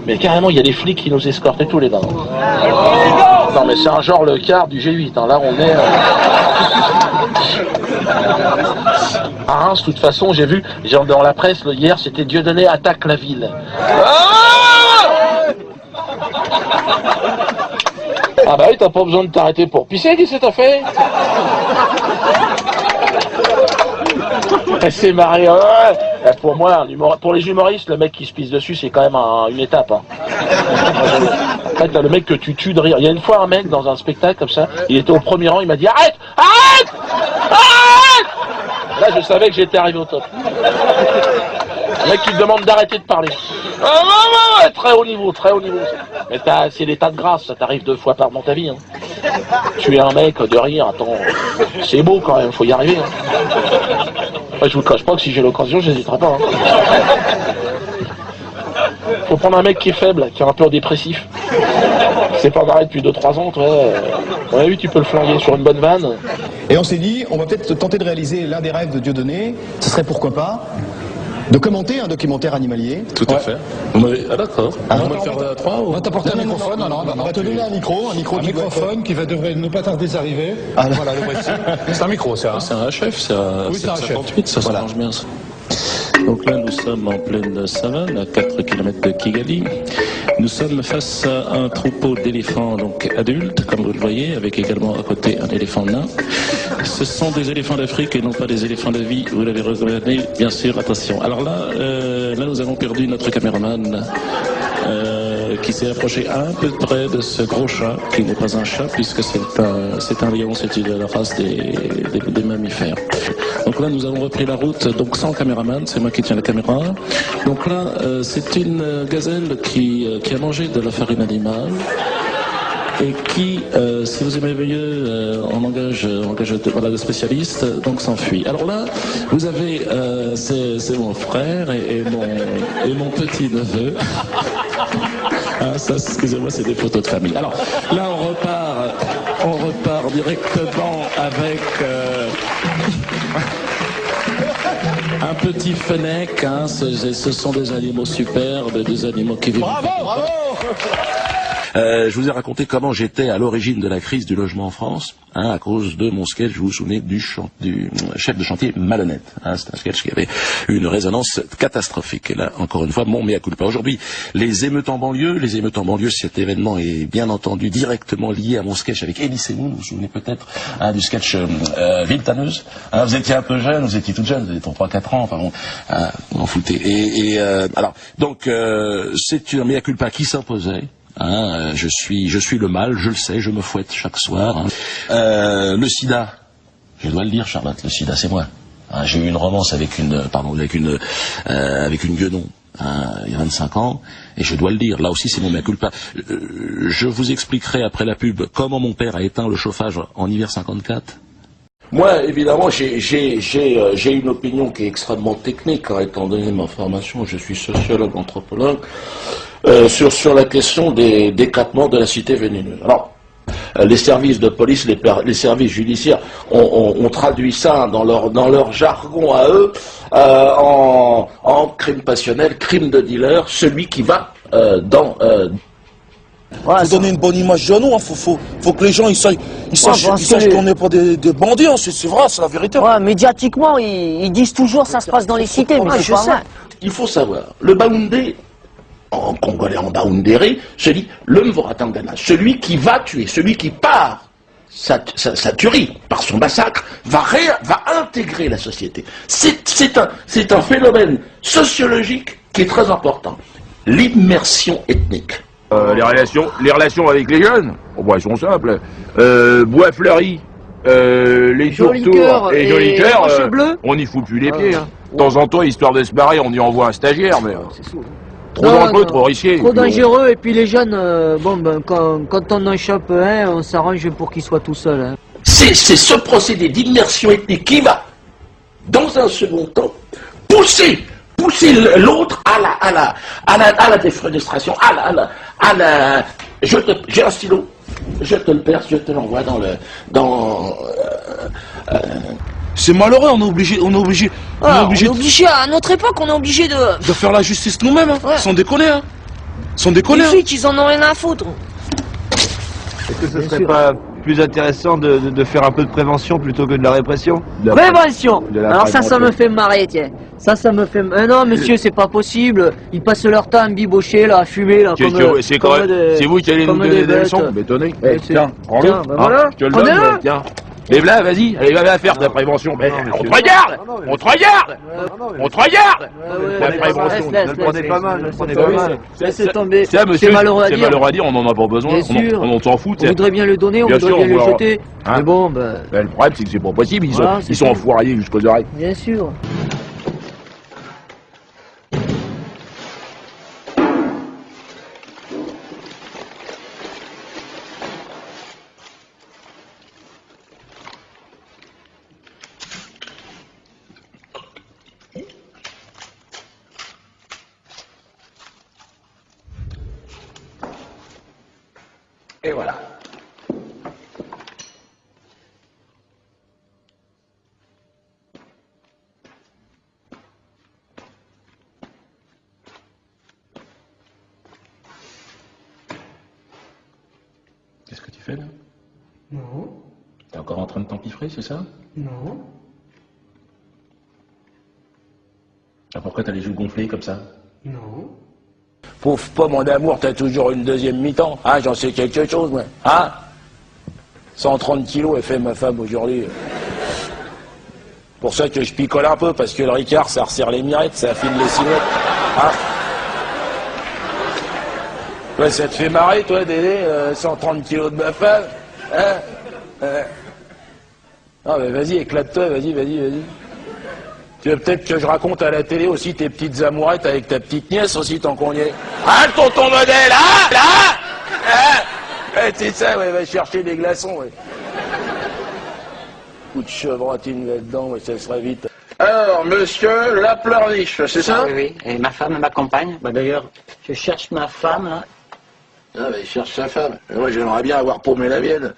Mais carrément, il y a des flics qui nous escortent et tout, les gars. Non, mais c'est un genre le quart du G8. Hein. Là, on est... À Reims, de toute façon, j'ai vu, genre dans la presse, hier, c'était Dieudonné attaque la ville. Ah bah oui, t'as pas besoin de t'arrêter pour pisser, qu'est-ce que t'as fait? C'est marré. Pour moi, pour les humoristes, le mec qui se pisse dessus, c'est quand même une étape. Hein. En fait, là, le mec que tu tues de rire. Il y a une fois un mec dans un spectacle comme ça, il était au premier rang, il m'a dit arrête, arrête, arrête. Là, je savais que j'étais arrivé au top. Le mec qui te demande d'arrêter de parler. Très haut niveau, très haut niveau. Mais c'est l'état de grâce, ça t'arrive 2 fois dans ta vie. Hein. Tuer un mec de rire, attends, c'est beau quand même, faut y arriver. Hein. Ouais, je vous le cache pas que si j'ai l'occasion, j'hésiterai pas. Hein. Faut prendre un mec qui est faible, qui est un peu dépressif. C'est pas pareil depuis 2-3 ans, toi. Ouais, oui, tu peux le flinguer sur une bonne vanne. Et on s'est dit, on va peut-être tenter de réaliser l'un des rêves de Dieudonné. Ce serait pourquoi pas de commenter un documentaire animalier. Tout à fait. Ah d'accord. On va le faire à 3 ou... On va t'apporter un microphone. On va te donner un microphone qui va devrait ne pas tarder d'arriver. Voilà, le voici. C'est un micro, ça. C'est un HF, c'est un 758, ça s'arrange bien. Donc là, nous sommes en pleine savane, à 4 km de Kigali. Nous sommes face à un troupeau d'éléphants donc adultes, comme vous le voyez, avec également à côté un éléphant nain. Ce sont des éléphants d'Afrique et non pas des éléphants de vie. Vous l'avez regardé, bien sûr. Attention. Alors là, nous avons perdu notre caméraman. Qui s'est approché un peu près de ce gros chat, qui n'est pas un chat puisque c'est un lion, c'est de la race des mammifères. Donc là nous avons repris la route, donc sans caméraman, c'est moi qui tiens la caméra. Donc là c'est une gazelle qui a mangé de la farine animale et qui, si vous aimez mieux, on engage de spécialistes, donc s'enfuit. Alors là, vous avez, c'est mon frère et mon petit neveu. Ah, ça, excusez-moi, c'est des photos de famille. Alors là, on repart directement avec un petit fennec. Hein, ce sont des animaux superbes, des animaux qui vivent. Bravo, bravo. Je vous ai raconté comment j'étais à l'origine de la crise du logement en France, hein, à cause de mon sketch, vous vous souvenez, du chef de chantier malhonnête. Hein, c'est un sketch qui avait une résonance catastrophique. Et là, encore une fois, mon mea culpa. Aujourd'hui, les émeutes en banlieue, cet événement est bien entendu directement lié à mon sketch avec Elie Semoun, vous vous souvenez peut-être du sketch Ville Tanneuse. Hein, vous étiez un peu jeune, vous étiez toute jeune, vous étiez pour 3-4 ans, enfin bon, vous en foutez. Alors, donc, c'est une mea culpa qui s'imposait. Hein, je suis le mal, je le sais, je me fouette chaque soir. Hein. Le sida, je dois le dire, Charlotte, le sida c'est moi. Hein, j'ai eu une romance avec une guenon il y a 25 ans, et je dois le dire, là aussi c'est mon mea culpa. Je vous expliquerai après la pub comment mon père a éteint le chauffage en hiver 54. Moi, évidemment, j'ai une opinion qui est extrêmement technique, hein, étant donné ma formation, je suis sociologue, anthropologue, sur la question des décapements de la cité vénéneuse. Alors, les services de police, les services judiciaires ont traduit ça dans leur jargon à eux en crime passionnel, crime de dealer, celui qui va Ouais, faut donner une bonne image de nous, hein. Faut que les gens ils sachent qu'on n'est pas des bandits, hein. C'est vrai, c'est la vérité. Ouais, médiatiquement, ils disent toujours ça se passe dans les cités, mais c'est pas vrai. Il faut savoir, le Baoundé, en congolais, en Baoundéré, se dit le Mvoratangana, celui qui va tuer, celui qui part sa tuerie par son massacre, va intégrer la société. C'est un phénomène sociologique qui est très important. L'immersion ethnique. Les relations avec les jeunes, elles sont simples. Bois fleuri, les tourtours et Joli Cœur, on n'y fout plus les pieds. Hein. De temps en temps, histoire de se barrer, on y envoie un stagiaire, mais trop dangereux, trop risqué. Trop dangereux, et puis les jeunes, quand on en chope un, on s'arrange pour qu'il soit tout seul. Hein. C'est ce procédé d'immersion ethnique qui va, dans un second temps, pousser l'autre à la défenestration, j'ai un stylo, je te le perce, je te l'envoie C'est malheureux, on est obligé À notre époque, on est obligé de faire la justice nous-mêmes, hein, sans déconner. Hein. Sans déconner. Les flics, ils en ont rien à foutre. Est-ce que ce serait pas plus intéressant de faire un peu de prévention plutôt que de la répression? Prévention. Alors ça me fait marrer, tiens. Ça me fait... non, monsieur, c'est pas possible. Ils passent leur temps à bibocher, là, à fumer, là, C'est vous qui allez nous donner des leçons? M'étonner. Tiens, prends-le. Voilà. Je te le donne, tiens. Lève-la, vas-y, allez, va faire ta prévention. On te regarde! On te regarde! On te regarde! La prévention. Je le prenais pas mal, je le prenais pas mal. Laissez tomber. Ça, monsieur, c'est malheureux à dire. C'est malheureux à dire, on n'en a pas besoin. Bien sûr. On s'en fout. On voudrait bien le donner, on voudrait bien le jeter. Mais bon, le problème, c'est que c'est pas possible. Ils sont enfoirés jusqu'aux oreilles. Bien sûr. Et voilà. Qu'est-ce que tu fais là? Non. T'es encore en train de t'empiffrer, c'est ça? Non. Ah, pourquoi t'as les joues gonflées comme ça? Non. Pauvre pas, mon amour, t'as toujours une deuxième mi-temps. Hein, j'en sais quelque chose, moi. Hein? 130 kilos, elle fait ma femme aujourd'hui. Pour ça que je picole un peu, parce que le Ricard, ça resserre les mirettes, ça affine les silhouettes. Hein? Ouais, ça te fait marrer, toi, Dédé, 130 kilos de ma femme? Hein? Non, mais vas-y, éclate-toi, vas-y. Tu veux peut-être que je raconte à la télé aussi tes petites amourettes avec ta petite nièce aussi, tant qu'on y est. Hein, le tonton modèle, hein? Là? Hein? Ouais, c'est ça, ouais, va chercher des glaçons, ouais. Coup de chevrotine là-dedans, ouais, ça sera vite. Alors, monsieur la pleurniche, c'est ça? Oui, oui, et ma femme m'accompagne. Bah, d'ailleurs, je cherche ma femme, là. Ah, bah, il cherche sa femme. Mais moi, j'aimerais bien avoir paumé la mienne.